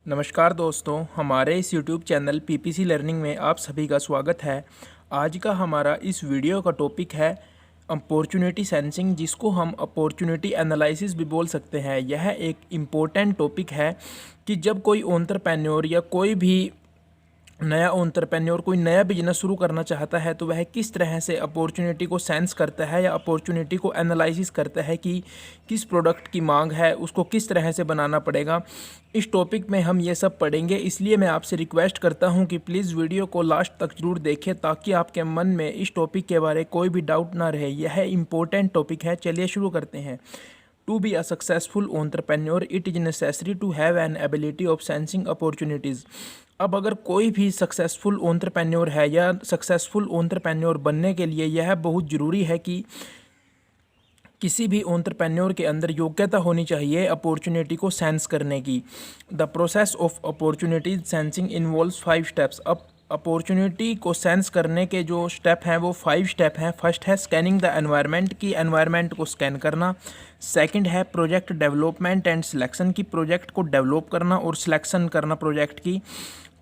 नमस्कार दोस्तों, हमारे इस यूट्यूब चैनल पीपीसी लर्निंग में आप सभी का स्वागत है। आज का हमारा इस वीडियो का टॉपिक है अपॉर्चुनिटी सेंसिंग, जिसको हम अपॉर्चुनिटी एनालिसिस भी बोल सकते हैं। यह एक इम्पोर्टेंट टॉपिक है कि जब कोई एंटरप्रेन्योर या कोई भी नया एंटरप्रेन्योर कोई नया बिजनेस शुरू करना चाहता है तो वह किस तरह से अपॉर्चुनिटी को सेंस करता है या अपॉर्चुनिटी को एनालाइसिस करता है कि किस प्रोडक्ट की मांग है, उसको किस तरह से बनाना पड़ेगा। इस टॉपिक में हम ये सब पढ़ेंगे, इसलिए मैं आपसे रिक्वेस्ट करता हूँ कि प्लीज़ वीडियो को लास्ट तक जरूर देखें ताकि आपके मन में इस टॉपिक के बारे कोई भी डाउट ना रहे। यह इम्पोर्टेंट टॉपिक है। चलिए शुरू करते हैं। To be a successful entrepreneur, it is necessary to have an ability of sensing opportunities. अब अगर कोई भी सक्सेसफुल एंटरप्रेन्योर है या सक्सेसफुल एंटरप्रेन्योर बनने के लिए यह बहुत ज़रूरी है कि किसी भी एंटरप्रेन्योर के अंदर योग्यता होनी चाहिए अपॉर्चुनिटी को सेंस करने की। The process of opportunity sensing involves 5 steps. अब अपॉर्चुनिटी को सेंस करने के जो स्टेप हैं वो 5 स्टेप हैं। फर्स्ट है स्कैनिंग द एनवायरनमेंट, की एनवायरनमेंट को स्कैन करना। सेकंड है प्रोजेक्ट डेवलपमेंट एंड सिलेक्शन, की प्रोजेक्ट को डेवलप करना और सिलेक्शन करना प्रोजेक्ट की।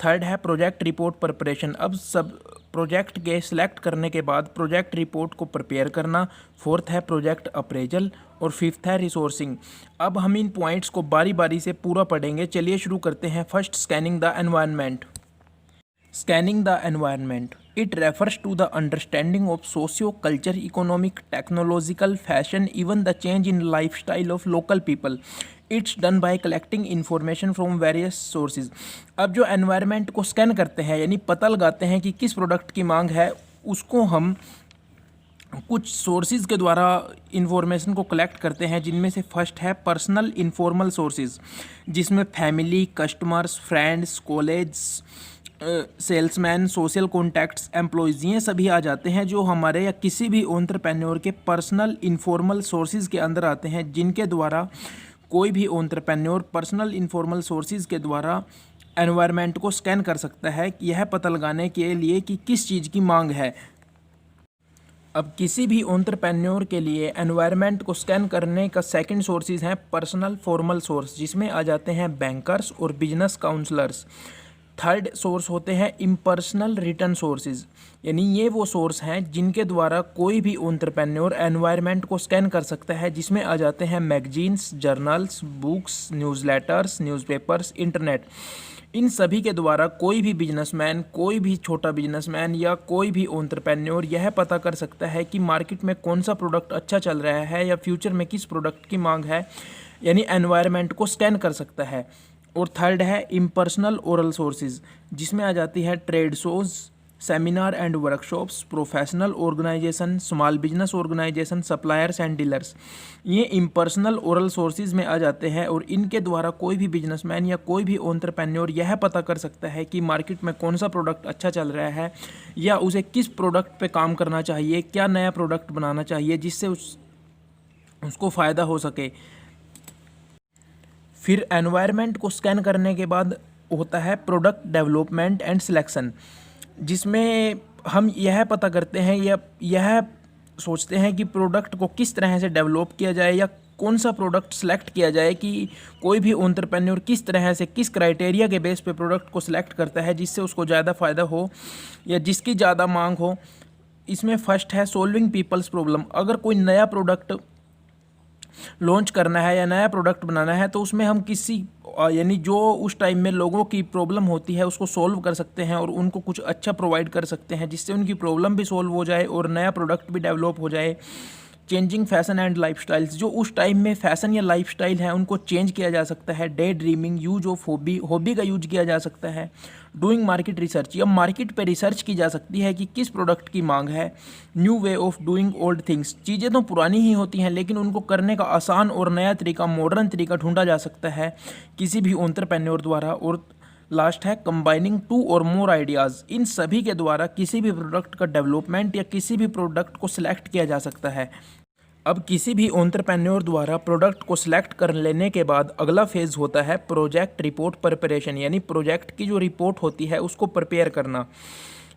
थर्ड है प्रोजेक्ट रिपोर्ट प्रिपरेशन, अब सब प्रोजेक्ट के सिलेक्ट करने के बाद प्रोजेक्ट रिपोर्ट को प्रिपेयर करना। फोर्थ है प्रोजेक्ट अप्रेजल और फिफ्थ है रिसोर्सिंग। अब हम इन पॉइंट्स को बारी बारी से पूरा पढ़ेंगे। चलिए शुरू करते हैं। First, scanning the environment. Scanning the environment. It refers to the understanding of socio-culture, economic, technological, fashion, even the change in lifestyle of local people. It's done by collecting information from various sources. अब जो environment को scan करते हैं यानी पता लगाते हैं कि किस प्रोडक्ट की मांग है, उसको हम कुछ सोर्सेज के द्वारा इंफॉर्मेशन को कलेक्ट करते हैं, जिनमें से फर्स्ट है पर्सनल इनफॉर्मल सोर्सेज, जिसमें family, customers, friends, college, salesman, social contacts, employees, ये सभी आ जाते हैं जो हमारे या किसी भी एंटरप्रेन्योर के पर्सनल इनफॉर्मल सोर्सेज के अंदर आते हैं, जिनके द्वारा कोई भी एंटरप्रेन्योर पर्सनल इनफॉर्मल सोर्सेज के द्वारा एनवायरनमेंट को स्कैन कर सकता है, यह पता लगाने के लिए कि किस चीज़ की मांग है। अब किसी भी एंटरप्रेन्योर के लिए एनवायरनमेंट को स्कैन करने का सेकंड सोर्सेज हैं पर्सनल फॉर्मल सोर्स, जिसमें आ जाते हैं बैंकर्स और बिजनेस काउंसलर्स। थर्ड सोर्स होते हैं इम्पर्सनल रिटर्न सोर्सेज, यानी ये वो सोर्स हैं जिनके द्वारा कोई भी एंटरप्रेन्योर एनवायरनमेंट को स्कैन कर सकता है, जिसमें आ जाते हैं magazines, journals, books, newsletters, newspapers, internet. इन सभी के द्वारा कोई भी बिजनेसमैन, कोई भी छोटा बिजनेसमैन या कोई भी एंटरप्रेन्योर यह पता कर सकता है कि मार्केट में कौन सा प्रोडक्ट अच्छा चल रहा है या फ्यूचर में किस प्रोडक्ट की मांग है, यानी एनवायरनमेंट को स्कैन कर सकता है। और थर्ड है इम्पर्सनल ओरल सोर्सेज, जिसमें आ जाती है trade shows, seminar and workshops, professional organisation, small business organisation, suppliers and dealers. ये इम्पर्सनल ओरल सोर्सेज में आ जाते हैं और इनके द्वारा कोई भी बिजनेसमैन या कोई भी एंटरप्रेन्योर यह पता कर सकता है कि मार्केट में कौन सा प्रोडक्ट अच्छा चल रहा है या उसे किस प्रोडक्ट पे काम करना चाहिए, क्या नया प्रोडक्ट बनाना चाहिए जिससे उसको फ़ायदा हो सके। फिर एनवायरनमेंट को स्कैन करने के बाद होता है प्रोडक्ट डेवलपमेंट एंड सिलेक्शन, जिसमें हम यह पता करते हैं या यह सोचते हैं कि प्रोडक्ट को किस तरह से डेवलप किया जाए या कौन सा प्रोडक्ट सेलेक्ट किया जाए, कि कोई भी एंटरप्रेन्योर किस तरह से किस क्राइटेरिया के बेस पे प्रोडक्ट को सिलेक्ट करता है जिससे उसको ज़्यादा फ़ायदा हो या जिसकी ज़्यादा मांग हो। इसमें फर्स्ट है सोल्विंग पीपल्स प्रॉब्लम। अगर कोई नया प्रोडक्ट लॉन्च करना है या नया प्रोडक्ट बनाना है तो उसमें हम किसी यानी जो उस टाइम में लोगों की प्रॉब्लम होती है उसको सॉल्व कर सकते हैं और उनको कुछ अच्छा प्रोवाइड कर सकते हैं, जिससे उनकी प्रॉब्लम भी सॉल्व हो जाए और नया प्रोडक्ट भी डेवलप हो जाए। चेंजिंग फैशन एंड लाइफस्टाइल्स, जो उस टाइम में फैशन या लाइफस्टाइल है उनको चेंज किया जा सकता है। Day dreaming, use of hobby का यूज किया जा सकता है। डूइंग मार्केट रिसर्च, या मार्केट पे रिसर्च की जा सकती है कि किस प्रोडक्ट की मांग है। New way of doing old things, चीज़ें तो पुरानी ही होती हैं लेकिन उनको करने का आसान और नया तरीका, मॉडर्न तरीका ढूंढा जा सकता है किसी भी एंटरप्रेन्योर द्वारा। और लास्ट है कंबाइनिंग टू और मोर आइडियाज़, इन सभी के द्वारा किसी भी प्रोडक्ट का डेवलपमेंट या किसी भी प्रोडक्ट को सिलेक्ट किया जा सकता है। अब किसी भी एंटरप्रेन्योर द्वारा प्रोडक्ट को सिलेक्ट कर लेने के बाद अगला फेज़ होता है प्रोजेक्ट रिपोर्ट प्रिपरेशन, यानी प्रोजेक्ट की जो रिपोर्ट होती है उसको प्रिपेयर करना,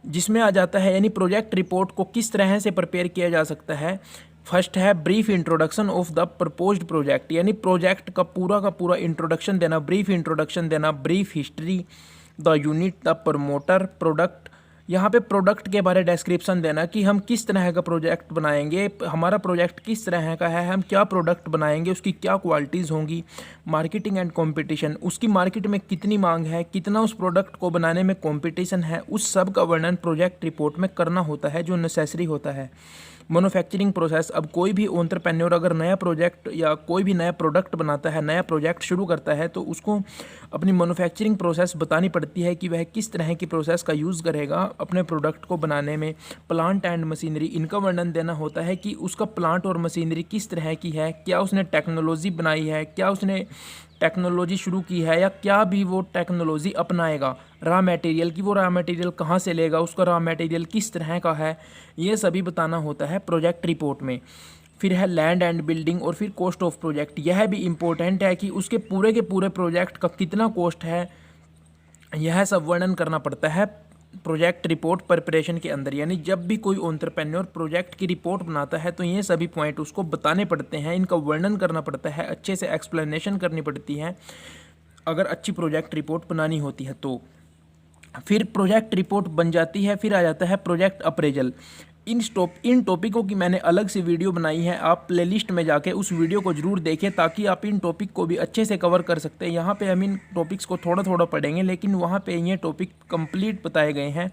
जिसमें आ जाता है यानी प्रोजेक्ट रिपोर्ट को किस तरह से प्रिपेयर किया जा सकता है फर्स्ट है brief introduction of the proposed project, यानी प्रोजेक्ट का पूरा इंट्रोडक्शन देना, ब्रीफ इंट्रोडक्शन देना, brief history, the unit, the promoter, product. यहाँ पे प्रोडक्ट के बारे डिस्क्रिप्शन देना कि हम किस तरह का प्रोजेक्ट बनाएंगे, हमारा प्रोजेक्ट किस तरह का है, हम क्या प्रोडक्ट बनाएंगे, उसकी क्या क्वालिटीज़ होंगी। मार्केटिंग एंड कंपटीशन, उसकी मार्केट में कितनी मांग है, कितना उस प्रोडक्ट को बनाने में कंपटीशन है, उस सब का वर्णन प्रोजेक्ट रिपोर्ट में करना होता है जो नेसेसरी होता है। मैन्युफैक्चरिंग प्रोसेस, अब कोई भी एंटरप्रेन्योर अगर नया प्रोजेक्ट या कोई भी नया प्रोडक्ट बनाता है, नया प्रोजेक्ट शुरू करता है, तो उसको अपनी मैन्युफैक्चरिंग प्रोसेस बतानी पड़ती है कि वह किस तरह की प्रोसेस का यूज़ करेगा अपने प्रोडक्ट को बनाने में। प्लांट एंड मशीनरी, इनका वर्णन देना होता है कि उसका प्लांट और मशीनरी किस तरह की है, क्या उसने टेक्नोलॉजी बनाई है, क्या उसने टेक्नोलॉजी शुरू की है, या क्या भी वो टेक्नोलॉजी अपनाएगा। रॉ मटेरियल की, वो रॉ मटेरियल कहाँ से लेगा, उसका रॉ मटेरियल किस तरह का है, ये सभी बताना होता है प्रोजेक्ट रिपोर्ट में। फिर है लैंड एंड बिल्डिंग और फिर कॉस्ट ऑफ प्रोजेक्ट। यह भी इम्पोर्टेंट है कि उसके पूरे के पूरे प्रोजेक्ट का कितना कॉस्ट है, यह सब वर्णन करना पड़ता है प्रोजेक्ट रिपोर्ट प्रिपरेशन के अंदर। यानी जब भी कोई एंटरप्रेन्योर प्रोजेक्ट की रिपोर्ट बनाता है तो ये सभी पॉइंट उसको बताने पड़ते हैं, इनका वर्णन करना पड़ता है, अच्छे से एक्सप्लेनेशन करनी पड़ती है अगर अच्छी प्रोजेक्ट रिपोर्ट बनानी होती है तो। फिर प्रोजेक्ट रिपोर्ट बन जाती है, फिर आ जाता है प्रोजेक्ट अप्रेजल। इन टॉपिकों की मैंने अलग से वीडियो बनाई है, आप प्लेलिस्ट में जाके उस वीडियो को जरूर देखें ताकि आप इन टॉपिक को भी अच्छे से कवर कर सकते हैं। यहाँ पे हम इन टॉपिक्स को थोड़ा थोड़ा पढ़ेंगे, लेकिन वहाँ पे ये टॉपिक कंप्लीट बताए गए हैं।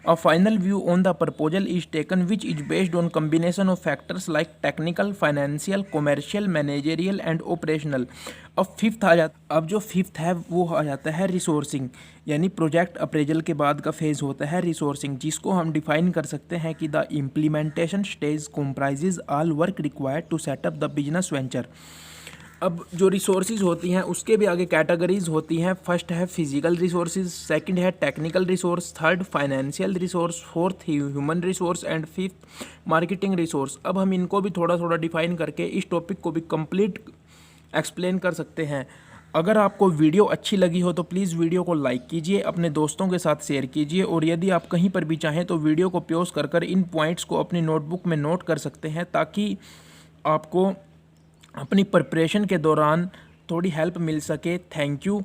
A final view on the proposal is taken which is based on combination of factors like technical, financial, commercial, managerial and operational। अब जो फिफ्थ है वो आ जाता है रिसोर्सिंग, यानी प्रोजेक्ट अप्रेजल के बाद का फेज होता है रिसोर्सिंग, जिसको हम डिफाइन कर सकते हैं कि the implementation stage comprises all work required to set up the business venture. अब जो रिसोर्सेज होती हैं उसके भी आगे कैटेगरीज होती हैं। फर्स्ट है फिजिकल रिसोर्सेज, सेकंड है technical resource, third financial resource, fourth human resource and fifth marketing resource. अब हम इनको भी थोड़ा थोड़ा डिफाइन करके इस टॉपिक को भी कंप्लीट एक्सप्लेन कर सकते हैं। अगर आपको वीडियो अच्छी लगी हो तो प्लीज़ वीडियो को लाइक कीजिए, अपने दोस्तों के साथ शेयर कीजिए, और यदि आप कहीं पर भी चाहें तो वीडियो को पॉज कर इन पॉइंट्स को अपनी नोटबुक में नोट कर सकते हैं ताकि आपको अपनी प्रिपरेशन के दौरान थोड़ी हेल्प मिल सके। Thank you.